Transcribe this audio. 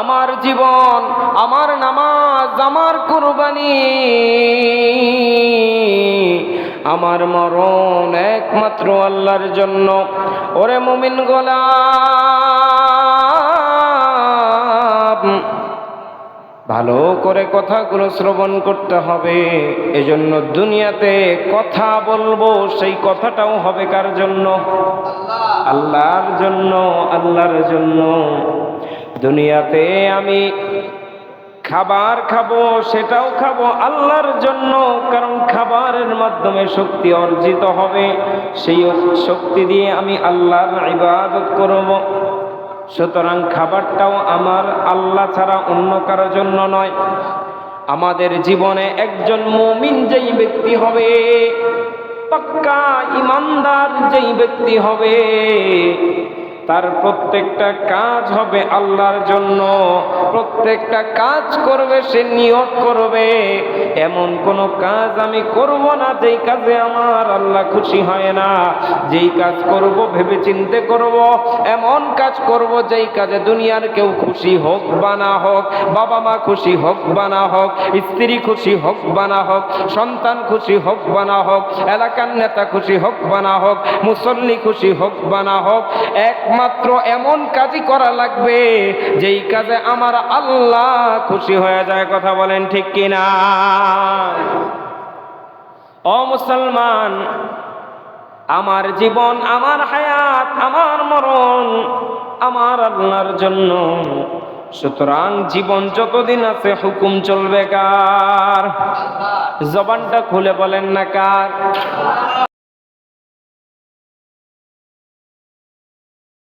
আমার জীবন, আমার নামাজ, আমার কুরবানি, আমার মরণ একমাত্র আল্লাহর জন্য। ওরে মুমিন গোলাম, ভালো করে কথাগুলো শ্রবণ করতে হবে। এজন্য দুনিয়াতে কথা বলবো, সেই কথাটাও হবে কার জন্য? আল্লাহর জন্য, আল্লাহর জন্য। দুনিয়াতে আমি খাবার খাবো, সেটাও খাবো আল্লাহর জন্য, কারণ খাবারের মাধ্যমে শক্তি অর্জিত হবে। সেই শক্তি দিয়ে আমি আল্লাহর ইবাদত করব। সুতরাং খাবারটাও আমার আল্লাহ ছাড়া অন্য কারোর জন্য নয়। আমাদের জীবনে একজন মুমিন যেই ব্যক্তি হবে, পাক্কা ইমানদার যেই ব্যক্তি হবে, তার প্রত্যেকটা কাজ হবে আল্লাহর জন্য। প্রত্যেকটা কাজ করবে, সে নিয়ত করবে এমন কোন কাজ আমি করব না যেই কাজে আমার আল্লাহ খুশি হয় না। যেই কাজ করব ভেবে চিন্তে করব, এমন কাজ করব যেই কাজে দুনিয়ার কেউ খুশি হোক বা না হোক, বাবা মা খুশি হোক বা না হোক, স্ত্রী খুশি হোক বা না হোক, সন্তান খুশি হোক বা না হোক, এলাকার নেতা খুশি হোক বা না হোক, মুসল্লি খুশি হোক বা না হোক, একমাত্র এমন কাজই করা লাগবে যেই কাজে আমার আল্লাহ খুশি হয়ে যায়। কথা বলেন ঠিক কিনা? ও মুসলমান, আমার জীবন, আমার হায়াত, আমার মরণ আমার আল্লাহর জন্য। সুতরাং জীবন যতদিন আছে হুকুম চলবে কার? জবানটা খুলে বলেন না কার?